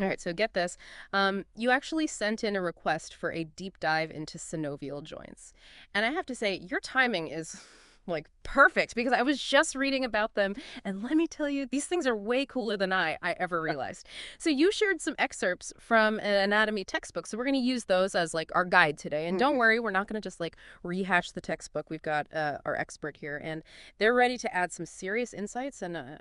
All right, so get this. You actually sent in a request for a deep dive into synovial joints. And I have to say, your timing is like perfect because I was just reading about them. And let me tell you, these things are way cooler than I ever realized. So you shared some excerpts from an anatomy textbook. So we're going to use those as like our guide today. And don't worry, we're not going to just like rehash the textbook. We've got our expert here, and they're ready to add some serious insights and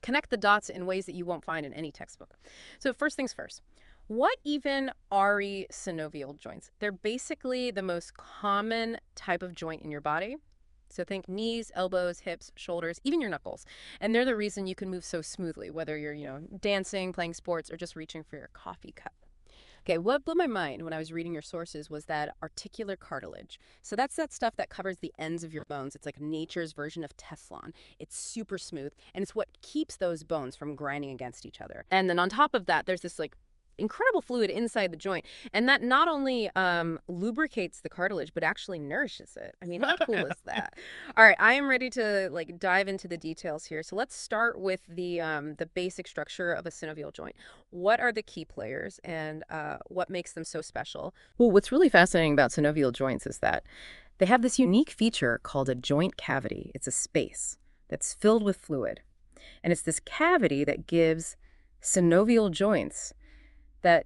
connect the dots in ways that you won't find in any textbook. So first things first, what even are synovial joints? They're basically the most common type of joint in your body. So think knees, elbows, hips, shoulders, even your knuckles. And they're the reason you can move so smoothly, whether you're, dancing, playing sports, or just reaching for your coffee cup. Okay, what blew my mind when I was reading your sources was that articular cartilage. So that's that stuff that covers the ends of your bones. It's like nature's version of Teflon. It's super smooth, and it's what keeps those bones from grinding against each other. And then on top of that, there's this like incredible fluid inside the joint, and that not only lubricates the cartilage but actually nourishes it. I mean, how cool is that? All right, I am ready to like dive into the details here. So let's start with the basic structure of a synovial joint. What are the key players, and what makes them so special? Well, what's really fascinating about synovial joints is that they have this unique feature called a joint cavity. It's a space that's filled with fluid, and it's this cavity that gives synovial joints that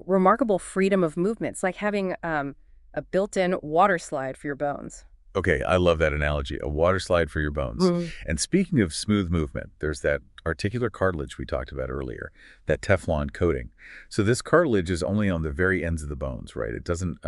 remarkable freedom of movement. It's like having a built-in water slide for your bones. Okay, I love that analogy, a water slide for your bones. Mm. And speaking of smooth movement, there's that articular cartilage we talked about earlier, that Teflon coating. So this cartilage is only on the very ends of the bones, right? It doesn't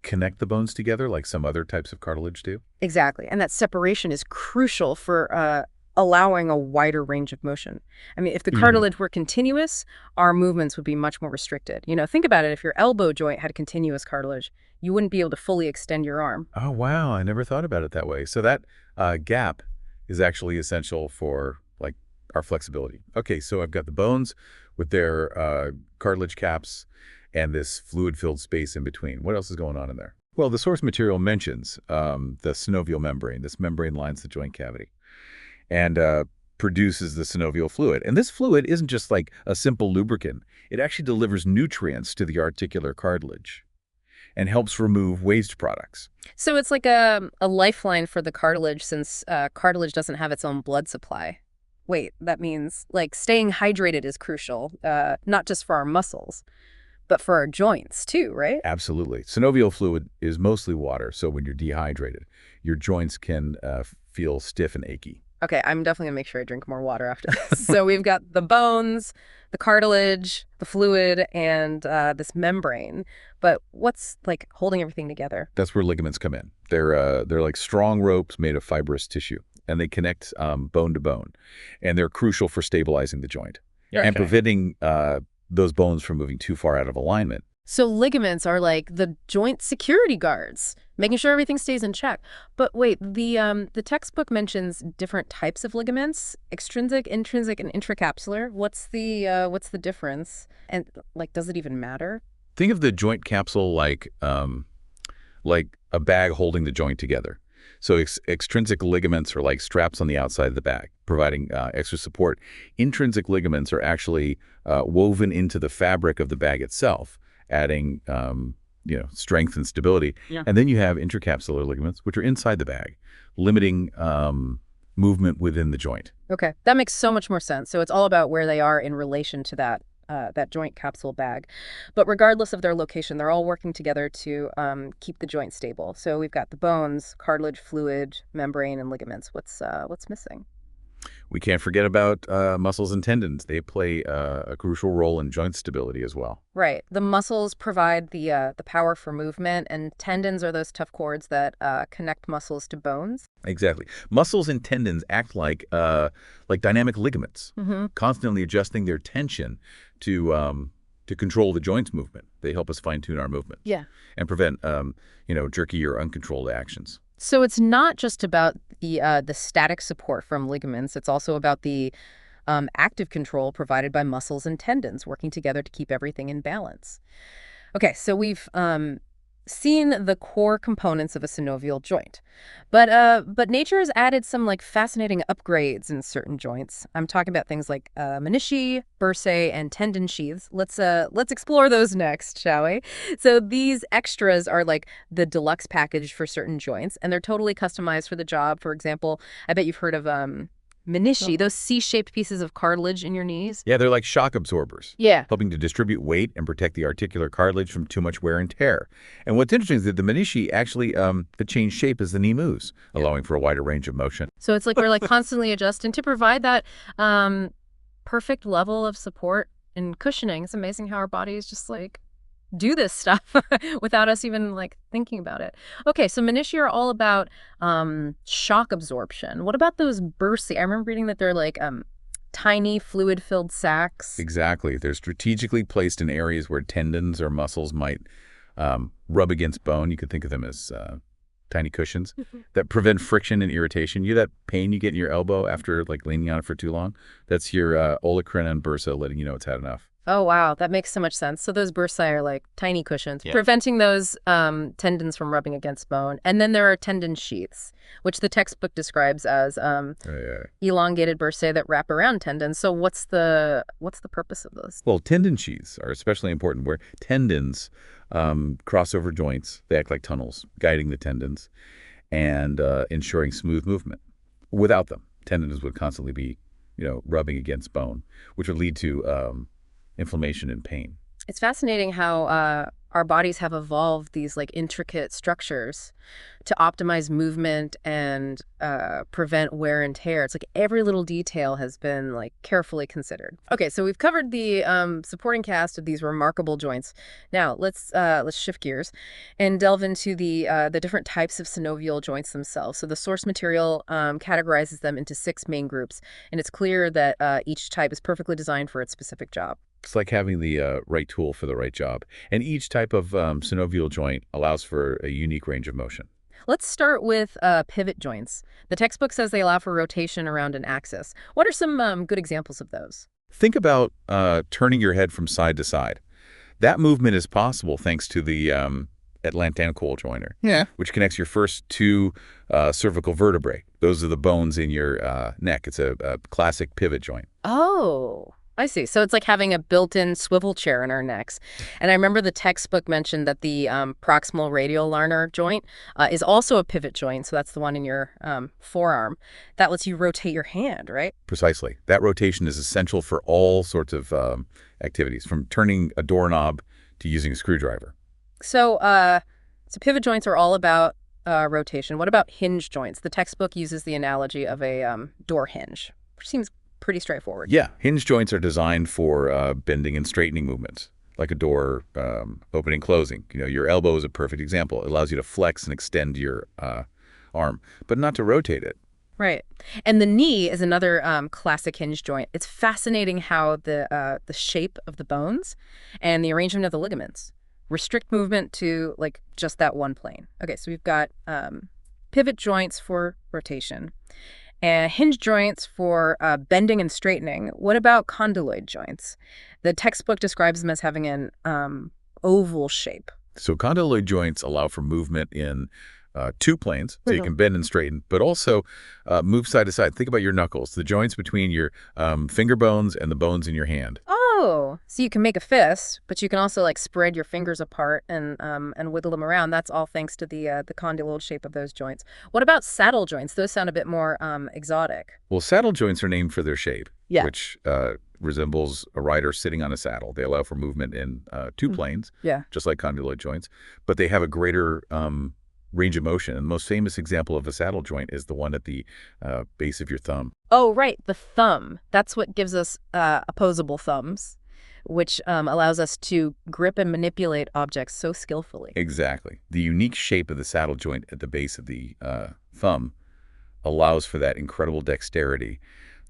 connect the bones together like some other types of cartilage do. Exactly. And that separation is crucial for allowing a wider range of motion. I mean, if the cartilage were continuous, our movements would be much more restricted. Think about it. If your elbow joint had continuous cartilage, you wouldn't be able to fully extend your arm. Oh, wow. I never thought about it that way. So that gap is actually essential for like our flexibility. Okay, so I've got the bones with their cartilage caps and this fluid-filled space in between. What else is going on in there? Well, the source material mentions the synovial membrane. This membrane lines the joint cavity and produces the synovial fluid. And this fluid isn't just like a simple lubricant. It actually delivers nutrients to the articular cartilage and helps remove waste products. So it's like a lifeline for the cartilage since cartilage doesn't have its own blood supply. Wait, that means like staying hydrated is crucial, not just for our muscles, but for our joints too, right? Absolutely. Synovial fluid is mostly water, so when you're dehydrated, your joints can feel stiff and achy. Okay, I'm definitely gonna make sure I drink more water after this. So we've got the bones, the cartilage, the fluid, and this membrane. But what's like holding everything together? That's where ligaments come in. They're like strong ropes made of fibrous tissue, and they connect bone to bone, and they're crucial for stabilizing the joint and preventing those bones from moving too far out of alignment. So ligaments are like the joint security guards, making sure everything stays in check. But wait, the textbook mentions different types of ligaments: extrinsic, intrinsic, and intracapsular. What's the difference? And like, does it even matter? Think of the joint capsule like a bag holding the joint together. So extrinsic ligaments are like straps on the outside of the bag, providing extra support. Intrinsic ligaments are actually woven into the fabric of the bag itself, adding strength and stability. Yeah. And then you have intracapsular ligaments, which are inside the bag, limiting movement within the joint. Okay, that makes so much more sense. So it's all about where they are in relation to that joint capsule bag. But regardless of their location, they're all working together to keep the joint stable. So we've got the bones, cartilage, fluid, membrane, and ligaments. What's missing? We can't forget about muscles and tendons. They play a crucial role in joint stability as well. Right. The muscles provide the power for movement, and tendons are those tough cords that connect muscles to bones. Exactly. Muscles and tendons act like dynamic ligaments, constantly adjusting their tension to control the joint's movement. They help us fine-tune our movement. Yeah. And prevent jerky or uncontrolled actions. So it's not just about the static support from ligaments. It's also about the active control provided by muscles and tendons working together to keep everything in balance. Okay, so we've seen the core components of a synovial joint. But nature has added some like fascinating upgrades in certain joints. I'm talking about things like menisci, bursae, and tendon sheaths. Let's explore those next, shall we? So these extras are like the deluxe package for certain joints, and they're totally customized for the job. For example, I bet you've heard of menisci, those C-shaped pieces of cartilage in your knees. Yeah, they're like shock absorbers, Yeah. helping to distribute weight and protect the articular cartilage from too much wear and tear. And what's interesting is that the menisci actually change shape as the knee moves, allowing for a wider range of motion. So it's like we're like constantly adjusting to provide that um, perfect level of support and cushioning. It's amazing how our bodies just like do this stuff without us even like thinking about it. Okay, so menisci are all about shock absorption. What about those bursae? I remember reading that they're like tiny fluid-filled sacs. Exactly. They're strategically placed in areas where tendons or muscles might rub against bone. You could think of them as tiny cushions that prevent friction and irritation. You know that pain you get in your elbow after like leaning on it for too long? That's your olecranon and bursa letting you know it's had enough. Oh, wow. That makes so much sense. So those bursae are like tiny cushions, Yeah. preventing those tendons from rubbing against bone. And then there are tendon sheaths, which the textbook describes as Yeah. elongated bursae that wrap around tendons. So what's the purpose of those? Well, tendon sheaths are especially important where tendons cross over joints. They act like tunnels, guiding the tendons and ensuring smooth movement. Without them, tendons would constantly be, rubbing against bone, which would lead to inflammation and pain. It's fascinating how our bodies have evolved these like intricate structures to optimize movement and prevent wear and tear. It's like every little detail has been like carefully considered. Okay, so we've covered the supporting cast of these remarkable joints. Now let's shift gears and delve into the different types of synovial joints themselves. So the source material categorizes them into 6 main groups, and it's clear that each type is perfectly designed for its specific job. It's like having the right tool for the right job. And each type of synovial joint allows for a unique range of motion. Let's start with pivot joints. The textbook says they allow for rotation around an axis. What are some good examples of those? Think about turning your head from side to side. That movement is possible thanks to the atlantancool joiner, which connects your first 2 cervical vertebrae. Those are the bones in your neck. It's a classic pivot joint. Oh, I see. So it's like having a built-in swivel chair in our necks. And I remember the textbook mentioned that the proximal radial ulnar joint is also a pivot joint. So that's the one in your forearm. That lets you rotate your hand, right? Precisely. That rotation is essential for all sorts of activities, from turning a doorknob to using a screwdriver. So pivot joints are all about rotation. What about hinge joints? The textbook uses the analogy of a door hinge, which seems pretty straightforward. Yeah, hinge joints are designed for bending and straightening movements, like a door opening, closing. Your elbow is a perfect example. It allows you to flex and extend your arm, but not to rotate it. Right. And the knee is another classic hinge joint. It's fascinating how the shape of the bones and the arrangement of the ligaments restrict movement to like just that one plane. Okay, so we've got pivot joints for rotation and hinge joints for bending and straightening. What about condyloid joints? The textbook describes them as having an oval shape. So condyloid joints allow for movement in 2 planes, so you can bend and straighten, but also move side to side. Think about your knuckles, the joints between your finger bones and the bones in your hand. Oh, so you can make a fist, but you can also like spread your fingers apart and wiggle them around. That's all thanks to the condyloid shape of those joints. What about saddle joints? Those sound a bit more exotic. Well, saddle joints are named for their shape, Yeah. which resembles a rider sitting on a saddle. They allow for movement in 2 planes, Yeah. just like condyloid joints, but they have a greater range of motion. And the most famous example of a saddle joint is the one at the base of your thumb. Oh, right, the thumb. That's what gives us opposable thumbs, which allows us to grip and manipulate objects so skillfully. Exactly. The unique shape of the saddle joint at the base of the thumb allows for that incredible dexterity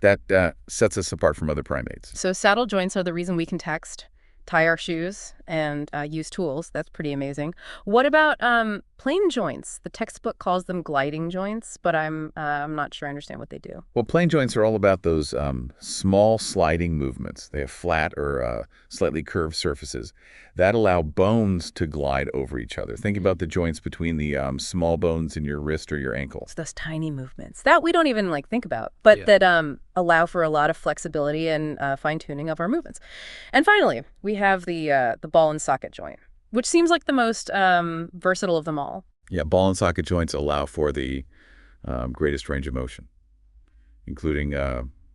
that sets us apart from other primates. So saddle joints are the reason we can text, tie our shoes, and use tools. That's pretty amazing. What about plane joints? The textbook calls them gliding joints, but I'm not sure I understand what they do. Well, plane joints are all about those small sliding movements. They have flat or slightly curved surfaces that allow bones to glide over each other. Think about the joints between the small bones in your wrist or your ankle. It's those tiny movements that we don't even like think about, but Yeah. that allow for a lot of flexibility and fine tuning of our movements. And finally, we have the ball and socket joint, which seems like the most versatile of them all. Yeah, ball and socket joints allow for the greatest range of motion, including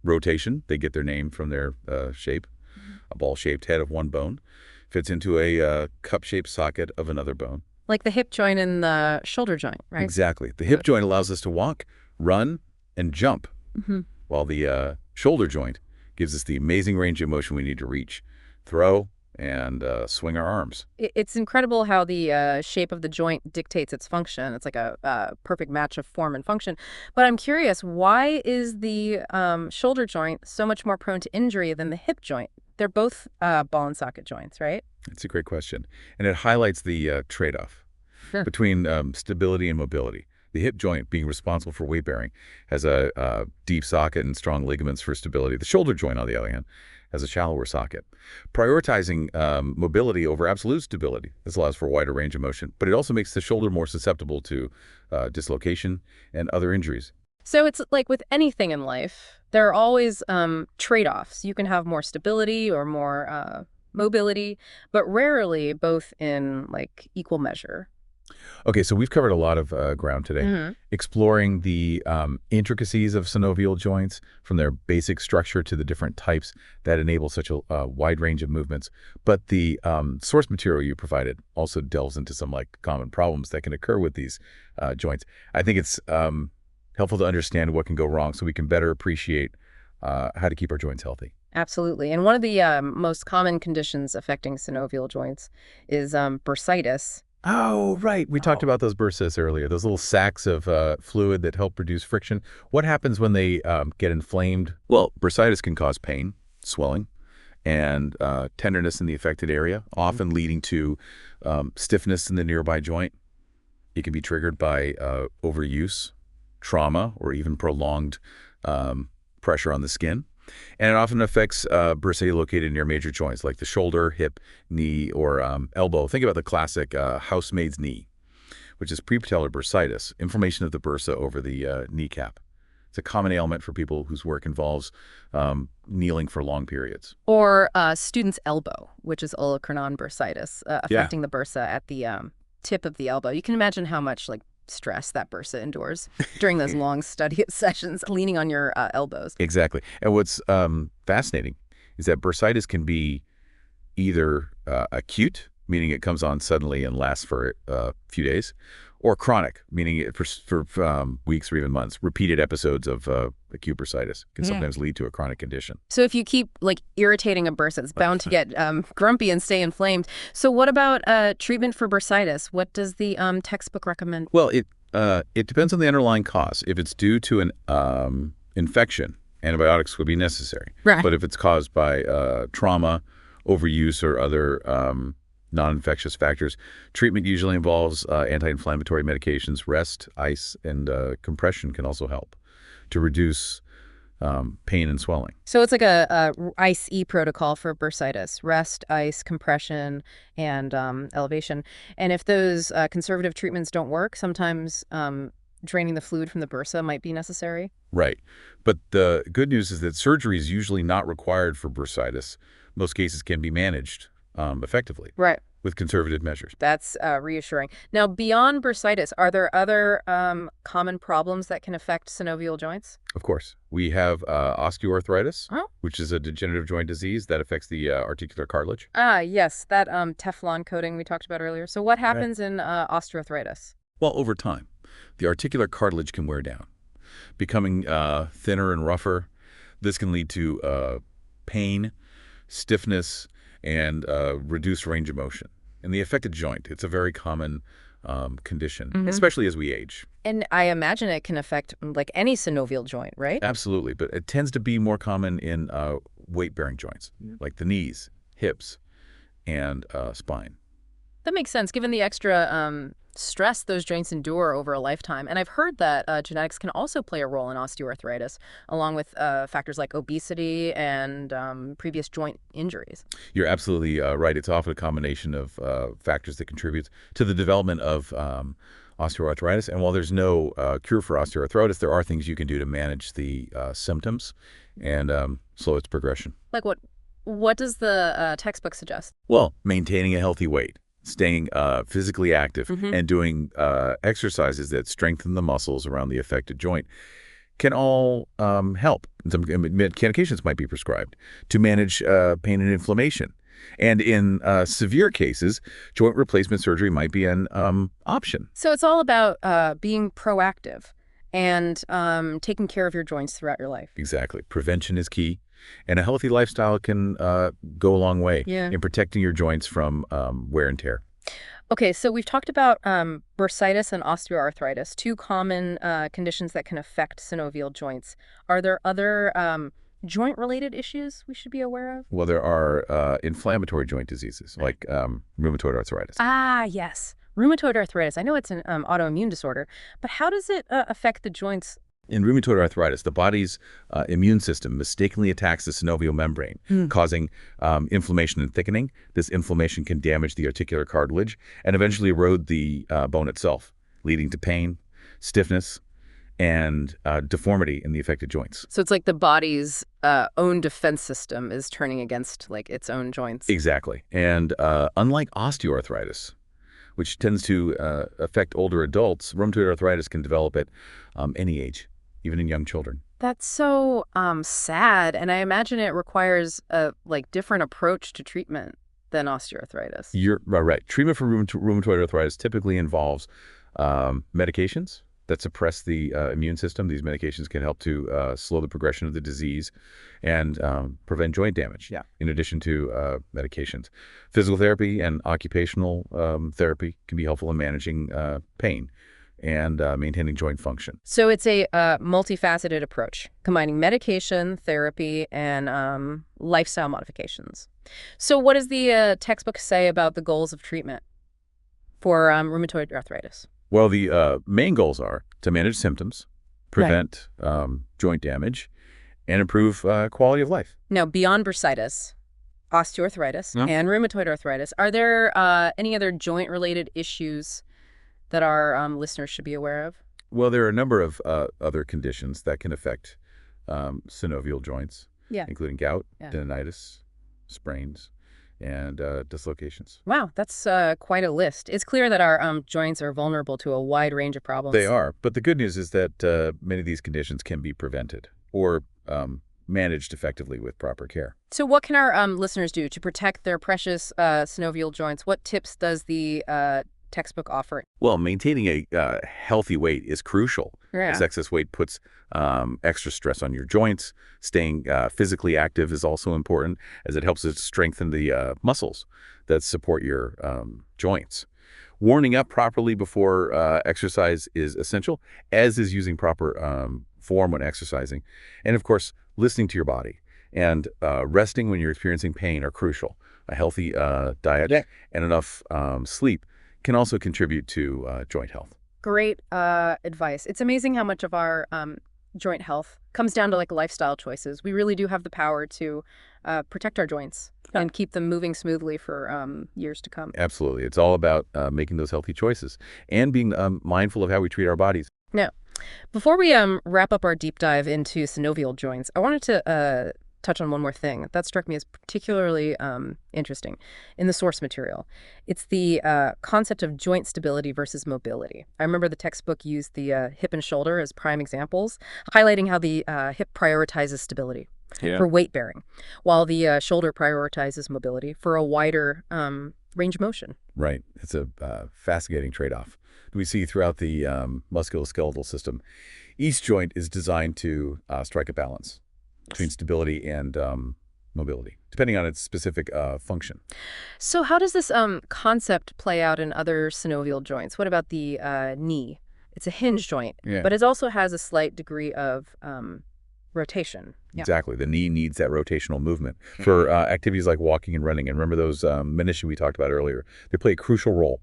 rotation. They get their name from their shape. A ball-shaped head of one bone fits into a cup-shaped socket of another bone. Like the hip joint and the shoulder joint, right? Exactly. The hip joint allows us to walk, run, and jump, Mm-hmm. while the shoulder joint gives us the amazing range of motion we need to reach, throw, and swing our arms. It's incredible how the shape of the joint dictates its function. It's like a perfect match of form and function. But I'm curious, why is the shoulder joint so much more prone to injury than the hip joint? They're both ball and socket joints, right? It's a great question. And it highlights the trade-off Sure. between stability and mobility. The hip joint, being responsible for weight bearing, has a deep socket and strong ligaments for stability. The shoulder joint, on the other hand, has a shallower socket. Prioritizing mobility over absolute stability. This allows for a wider range of motion, but it also makes the shoulder more susceptible to dislocation and other injuries. So it's like with anything in life, there are always trade-offs. You can have more stability or more mobility, but rarely both in like equal measure. Okay, so we've covered a lot of ground today, Hmm. exploring the intricacies of synovial joints, from their basic structure to the different types that enable such a wide range of movements. But the source material you provided also delves into some like common problems that can occur with these joints. I think it's helpful to understand what can go wrong so we can better appreciate how to keep our joints healthy. Absolutely. And one of the most common conditions affecting synovial joints is bursitis. Oh, right. We talked about those bursae earlier, those little sacs of fluid that help reduce friction. What happens when they get inflamed? Well, bursitis can cause pain, swelling, and tenderness in the affected area, often leading to stiffness in the nearby joint. It can be triggered by overuse, trauma, or even prolonged pressure on the skin. And it often affects bursae located near major joints like the shoulder, hip, knee, or elbow. Think about the classic housemaid's knee, which is prepatellar bursitis, inflammation of the bursa over the kneecap. It's a common ailment for people whose work involves kneeling for long periods. Or student's elbow, which is olecranon bursitis, Yeah, affecting the bursa at the tip of the elbow. You can imagine how much like stress that bursa endures during those long study sessions, leaning on your elbows. exactly. And what's fascinating is that bursitis can be either acute, meaning it comes on suddenly and lasts for a few days, or chronic, meaning it for weeks or even months. Repeated episodes of acute bursitis can Yeah. sometimes lead to a chronic condition. So if you keep like irritating a bursa, it's bound to get grumpy and stay inflamed. So what about treatment for bursitis? What does the textbook recommend? Well, it depends on the underlying cause. If it's due to an infection, antibiotics would be necessary. Right. But if it's caused by trauma, overuse, or other non-infectious factors, treatment usually involves anti-inflammatory medications. Rest, ice, and compression can also help to reduce pain and swelling. So it's like a ICE protocol for bursitis: rest, ice, compression, and elevation. And if those conservative treatments don't work, sometimes draining the fluid from the bursa might be necessary. Right. But the good news is that surgery is usually not required for bursitis. Most cases can be managed effectively Right. with conservative measures. That's reassuring. Now, beyond bursitis, are there other common problems that can affect synovial joints? Of course, we have osteoarthritis, Oh. which is a degenerative joint disease that affects the articular cartilage. Ah, yes, that Teflon coating we talked about earlier. So what happens in osteoarthritis? Well, over time, the articular cartilage can wear down, becoming thinner and rougher. This can lead to pain, stiffness, and reduced range of motion. In the affected joint, it's a very common condition, Mhm. especially as we age. And I imagine it can affect like any synovial joint, right? Absolutely, but it tends to be more common in weight-bearing joints, like the knees, hips, and spine. That makes sense, given the extra stress those joints endure over a lifetime. And I've heard that genetics can also play a role in osteoarthritis, along with factors like obesity and previous joint injuries. You're absolutely right. It's often a combination of factors that contributes to the development of osteoarthritis. And while there's no cure for osteoarthritis, there are things you can do to manage the symptoms and slow its progression. Like what? What does the textbook suggest? Well, maintaining a healthy weight, staying physically active, Hmm. and doing exercises that strengthen the muscles around the affected joint can all help. Some medications might be prescribed to manage pain and inflammation. And in severe cases, joint replacement surgery might be an option. So it's all about being proactive and taking care of your joints throughout your life. Exactly. Prevention is key. And a healthy lifestyle can go a long way Yeah. in protecting your joints from wear and tear. Okay, so we've talked about bursitis and osteoarthritis, two common conditions that can affect synovial joints. Are there other joint-related issues we should be aware of? Well, there are inflammatory joint diseases like rheumatoid arthritis. Ah, yes. Rheumatoid arthritis. I know it's an autoimmune disorder, but how does it affect the joints? In rheumatoid arthritis, the body's immune system mistakenly attacks the synovial membrane, causing inflammation and thickening. This inflammation can damage the articular cartilage and eventually erode the bone itself, leading to pain, stiffness, and deformity in the affected joints. So it's like the body's own defense system is turning against like its own joints. Exactly. And unlike osteoarthritis, which tends to affect older adults, rheumatoid arthritis can develop at any age, even in young children. That's so sad, and I imagine it requires a like different approach to treatment than osteoarthritis. You're right. Treatment for rheumatoid arthritis typically involves medications that suppress the immune system. These medications can help to slow the progression of the disease and prevent joint damage. Yeah. In addition to medications, physical therapy and occupational therapy can be helpful in managing pain and maintaining joint function. So it's a multifaceted approach, combining medication, therapy, and lifestyle modifications. So what does the textbook say about the goals of treatment for rheumatoid arthritis? Well, the main goals are to manage symptoms, prevent joint damage, and improve quality of life. Now, beyond bursitis, osteoarthritis, Yeah. and rheumatoid arthritis, are there any other joint-related issues that our listeners should be aware of? Well, there are a number of other conditions that can affect synovial joints, Yeah. including gout, Yeah. tendinitis, sprains, and dislocations. Wow, that's quite a list. It's clear that our joints are vulnerable to a wide range of problems. They are, but the good news is that many of these conditions can be prevented or managed effectively with proper care. So what can our listeners do to protect their precious synovial joints? What tips does the textbook offer? Well, maintaining a healthy weight is crucial, Yeah. as excess weight puts extra stress on your joints. Staying physically active is also important, as it helps to strengthen the muscles that support your joints. Warming up properly before exercise is essential, as is using proper form when exercising. And of course, listening to your body and resting when you're experiencing pain are crucial. A healthy diet and enough sleep can also contribute to joint health. Great advice. It's amazing how much of our joint health comes down to like lifestyle choices. We really do have the power to protect our joints and keep them moving smoothly for years to come. Absolutely. It's all about making those healthy choices and being mindful of how we treat our bodies. Now, before we wrap up our deep dive into synovial joints, I wanted to touch on one more thing that struck me as particularly interesting in the source material. It's the concept of joint stability versus mobility. I remember the textbook used the hip and shoulder as prime examples, highlighting how the hip prioritizes stability for weight bearing, while the shoulder prioritizes mobility for a wider range of motion. Right. It's a fascinating trade-off we see throughout the musculoskeletal system. Each joint is designed to strike a balance between stability and mobility, depending on its specific function. So how does this concept play out in other synovial joints? What about the knee? It's a hinge joint, Yeah. but it also has a slight degree of Rotation. Yeah. Exactly. The knee needs that rotational movement for activities like walking and running. And remember those menisci we talked about earlier? They play a crucial role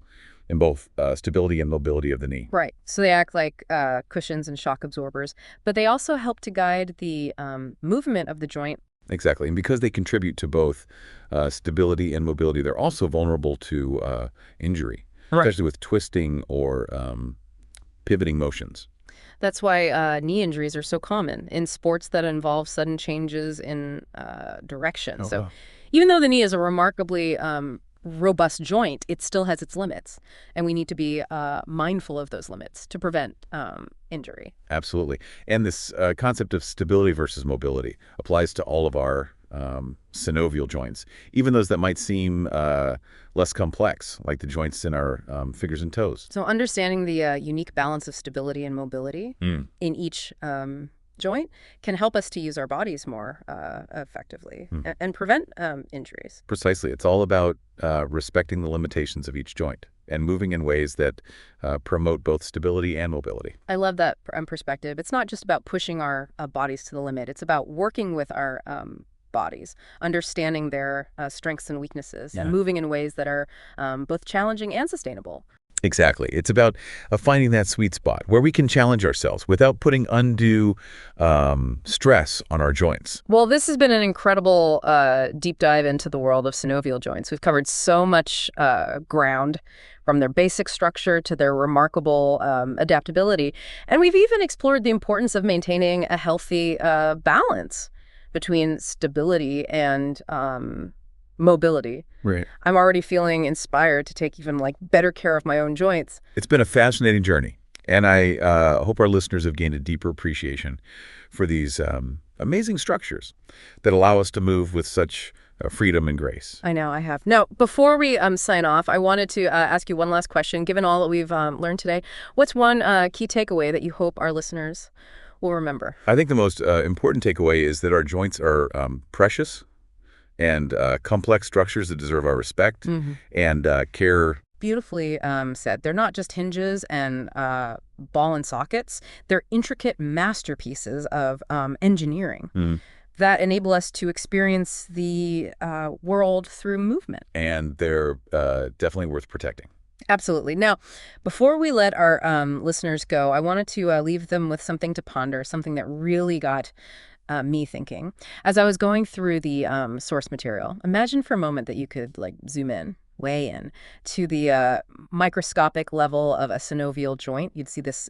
in both stability and mobility of the knee. Right. So they act like cushions and shock absorbers, but they also help to guide the movement of the joint. Exactly. And because they contribute to both stability and mobility, they're also vulnerable to injury, Right. especially with twisting or pivoting motions. That's why knee injuries are so common in sports that involve sudden changes in direction. Oh, So wow. even though the knee is a remarkably robust joint, it still has its limits. And we need to be mindful of those limits to prevent injury. Absolutely. And this concept of stability versus mobility applies to all of our synovial joints, even those that might seem less complex, like the joints in our fingers and toes. So understanding the unique balance of stability and mobility in each joint can help us to use our bodies more effectively and prevent injuries. Precisely. It's all about respecting the limitations of each joint and moving in ways that promote both stability and mobility. I love that perspective. It's not just about pushing our bodies to the limit. It's about working with our bodies, understanding their strengths and weaknesses, and moving in ways that are both challenging and sustainable. Exactly. It's about finding that sweet spot where we can challenge ourselves without putting undue stress on our joints. Well, this has been an incredible deep dive into the world of synovial joints. We've covered so much ground, from their basic structure to their remarkable adaptability. And we've even explored the importance of maintaining a healthy balance between stability and mobility. Right. I'm already feeling inspired to take even better care of my own joints. It's been a fascinating journey, and I hope our listeners have gained a deeper appreciation for these amazing structures that allow us to move with such freedom and grace. I know, I have. Now, before we sign off, I wanted to ask you one last question. Given all that we've learned today, what's one key takeaway that you hope our listeners will remember? I think the most important takeaway is that our joints are precious and complex structures that deserve our respect and care. Beautifully said. They're not just hinges and ball and sockets. They're intricate masterpieces of engineering that enable us to experience the world through movement. And they're definitely worth protecting. Absolutely. Now, before we let our listeners go, I wanted to leave them with something to ponder, something that really got me thinking. As I was going through the source material, imagine for a moment that you could zoom in, way in, to the microscopic level of a synovial joint. You'd see this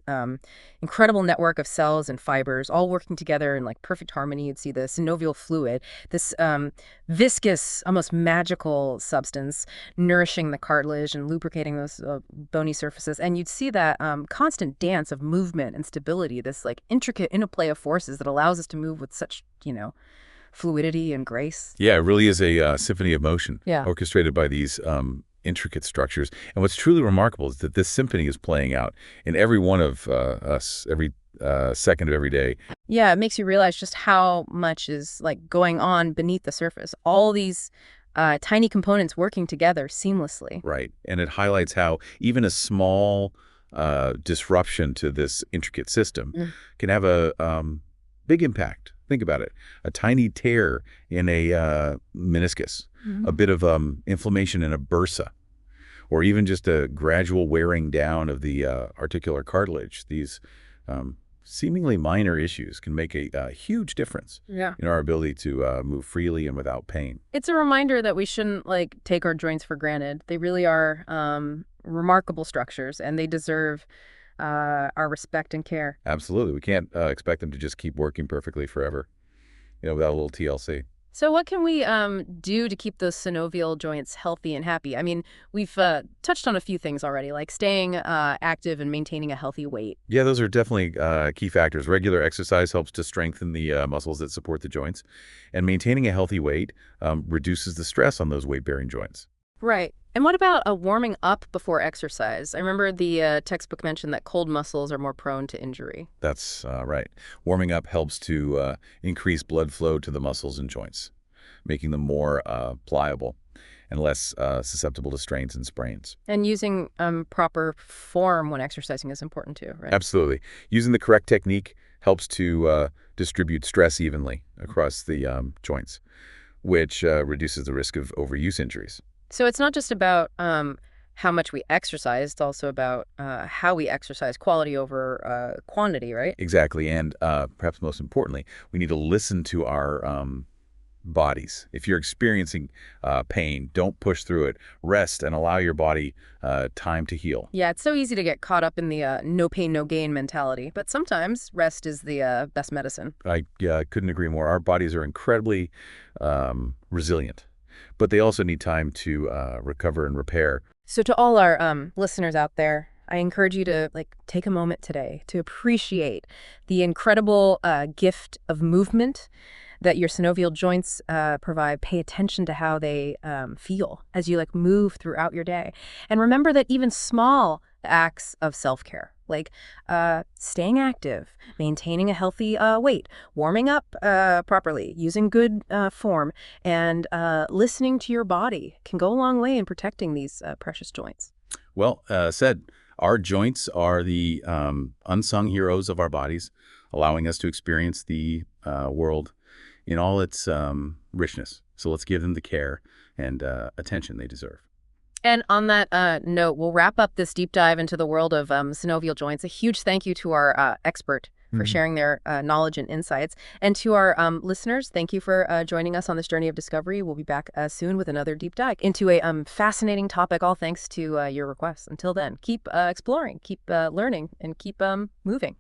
incredible network of cells and fibers all working together in perfect harmony. You'd see the synovial fluid, this viscous, almost magical substance nourishing the cartilage and lubricating those bony surfaces. And you'd see that constant dance of movement and stability, this intricate interplay of forces that allows us to move with such, fluidity and grace. Yeah, it really is a symphony of motion orchestrated by these intricate structures. And what's truly remarkable is that this symphony is playing out in every one of us, every second of every day. Yeah, it makes you realize just how much is going on beneath the surface. All these tiny components working together seamlessly. Right. And it highlights how even a small disruption to this intricate system can have a big impact. Think about it. A tiny tear in a meniscus, a bit of inflammation in a bursa, or even just a gradual wearing down of the articular cartilage. These seemingly minor issues can make a huge difference in our ability to move freely and without pain. It's a reminder that we shouldn't take our joints for granted. They really are remarkable structures, and they deserve our respect and care. Absolutely. We can't expect them to just keep working perfectly forever, without a little TLC. So what can we do to keep those synovial joints healthy and happy? I mean, we've touched on a few things already, like staying active and maintaining a healthy weight. Yeah, those are definitely key factors. Regular exercise helps to strengthen the muscles that support the joints, and maintaining a healthy weight reduces the stress on those weight-bearing joints. Right. And what about warming up before exercise? I remember the textbook mentioned that cold muscles are more prone to injury. That's right. Warming up helps to increase blood flow to the muscles and joints, making them more pliable and less susceptible to strains and sprains. And using proper form when exercising is important too, right? Absolutely. Using the correct technique helps to distribute stress evenly across the joints, which reduces the risk of overuse injuries. So it's not just about how much we exercise, it's also about how we exercise, quality over quantity, right? Exactly. And perhaps most importantly, we need to listen to our bodies. If you're experiencing pain, don't push through it. Rest and allow your body time to heal. Yeah, it's so easy to get caught up in the no pain, no gain mentality, but sometimes rest is the best medicine. I couldn't agree more. Our bodies are incredibly resilient, but they also need time to recover and repair. So to all our listeners out there, I encourage you to take a moment today to appreciate the incredible gift of movement that your synovial joints provide. Pay attention to how they feel as you move throughout your day. And remember that even small acts of self-care, like staying active, maintaining a healthy weight, warming up properly, using good form, and listening to your body can go a long way in protecting these precious joints. Well said. Our joints are the unsung heroes of our bodies, allowing us to experience the world in all its richness. So let's give them the care and attention they deserve. And on that note, we'll wrap up this deep dive into the world of synovial joints. A huge thank you to our expert for Mhm. sharing their knowledge and insights. And to our listeners, thank you for joining us on this journey of discovery. We'll be back soon with another deep dive into a fascinating topic, all thanks to your requests. Until then, keep exploring, keep learning, and keep moving.